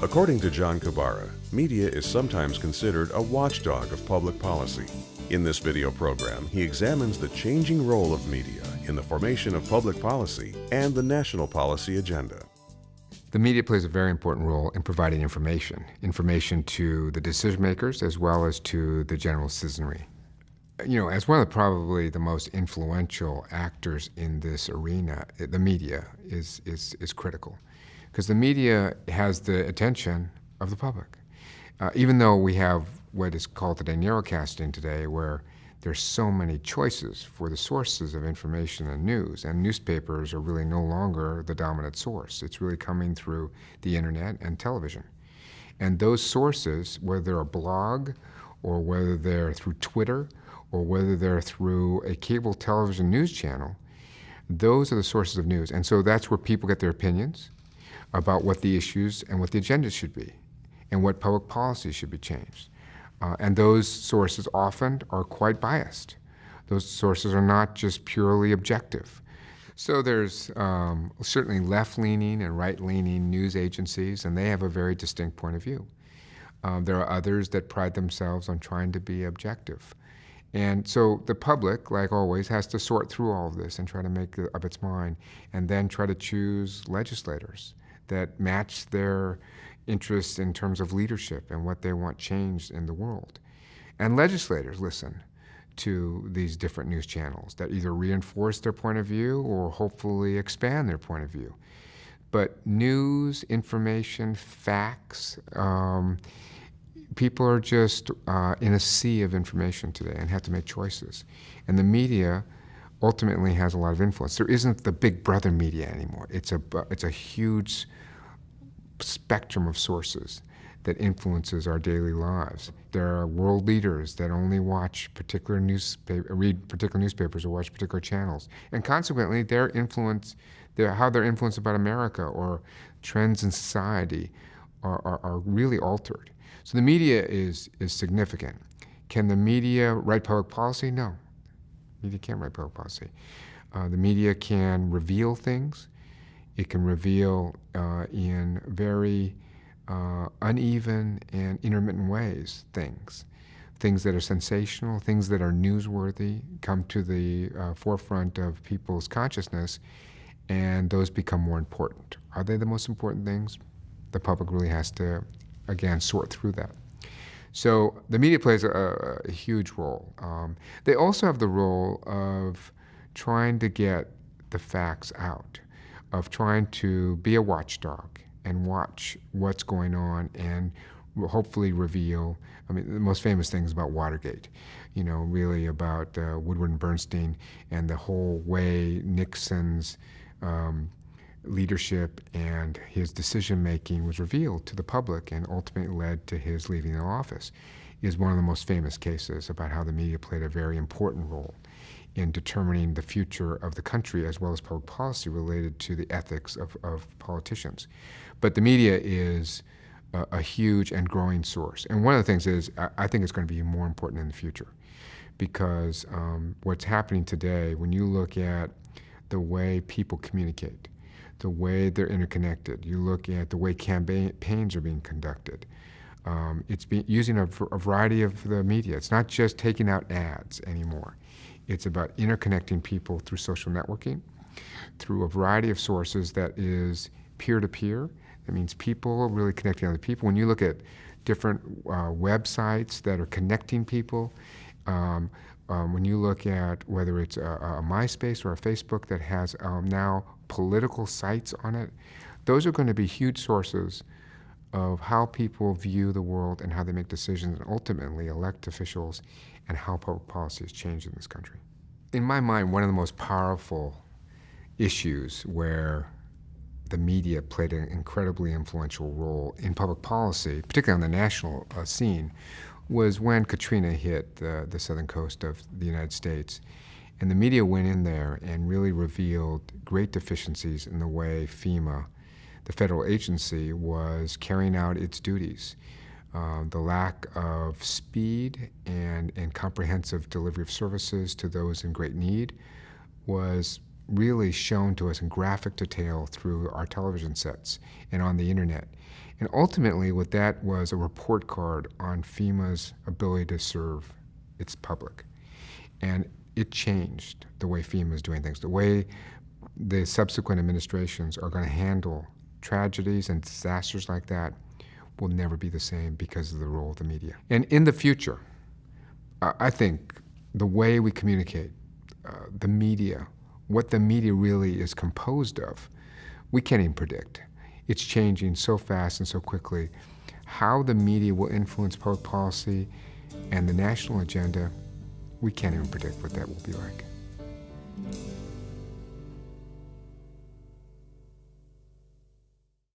According to John Kabara, media is sometimes considered a watchdog of public policy. In this video program, he examines the changing role of media in the formation of public policy and the national policy agenda. The media plays a very important role in providing information to the decision makers as well as to the general citizenry. As one of probably the most influential actors in this arena, the media is critical because the media has the attention of the public. Even though we have what is called today narrowcasting today, where there's so many choices for the sources of information and news, and newspapers are really no longer the dominant source. It's really coming through the internet and television. And those sources, whether they're a blog or whether they're through Twitter or whether they're through a cable television news channel, those are the sources of news. And so that's where people get their opinions about what the issues and what the agenda should be and what public policy should be changed. And those sources often are quite biased. Those sources are not just purely objective. So there's certainly left-leaning and right-leaning news agencies, and they have a very distinct point of view. There are others that pride themselves on trying to be objective. And so the public, like always, has to sort through all of this and try to make up its mind, and then try to choose legislators that match their interests in terms of leadership and what they want changed in the world. And legislators listen to these different news channels that either reinforce their point of view or hopefully expand their point of view. But news, information, facts, people are just in a sea of information today and have to make choices. And the media ultimately has a lot of influence. There isn't the big brother media anymore. It's a huge spectrum of sources that influences our daily lives. There are world leaders that only watch read particular newspapers or watch particular channels. And consequently, how they're influenced about America or trends in society are really altered. So the media is significant. Can the media write public policy? No. Media can't write public policy. The media can reveal things. It can reveal in very uneven and intermittent ways things that are sensational, things that are newsworthy, come to the forefront of people's consciousness, and those become more important. Are they the most important things? The public really has to, again, sort through that. So the media plays a huge role. They also have the role of trying to get the facts out, of trying to be a watchdog and watch what's going on and hopefully reveal. The most famous thing is about Watergate, really about Woodward and Bernstein and the whole way Nixon's leadership and his decision-making was revealed to the public and ultimately led to his leaving the office, is one of the most famous cases about how the media played a very important role in determining the future of the country as well as public policy related to the ethics of politicians. But the media is a huge and growing source. And one of the things is, I think it's going to be more important in the future because what's happening today, when you look at the way people communicate, the way they're interconnected, you look at the way campaigns are being conducted, it's using a variety of the media. It's not just taking out ads anymore. It's about interconnecting people through social networking, through a variety of sources that is peer-to-peer. That means people really connecting other people. When you look at different websites that are connecting people, when you look at whether it's a MySpace or a Facebook that has now political sites on it, those are going to be huge sources of how people view the world and how they make decisions and ultimately elect officials and how public policy has changed in this country. In my mind, one of the most powerful issues where the media played an incredibly influential role in public policy, particularly on the national scene, was when Katrina hit the southern coast of the United States. And the media went in there and really revealed great deficiencies in the way FEMA, the federal agency, was carrying out its duties. The lack of speed and comprehensive delivery of services to those in great need was really shown to us in graphic detail through our television sets and on the internet. And ultimately, what that was a report card on FEMA's ability to serve its public. And it changed the way FEMA is doing things, the way the subsequent administrations are going to handle tragedies and disasters like that will never be the same because of the role of the media. And in the future, I think the way we communicate, the media, what the media really is composed of, we can't even predict. It's changing so fast and so quickly. How the media will influence public policy and the national agenda, we can't even predict what that will be like.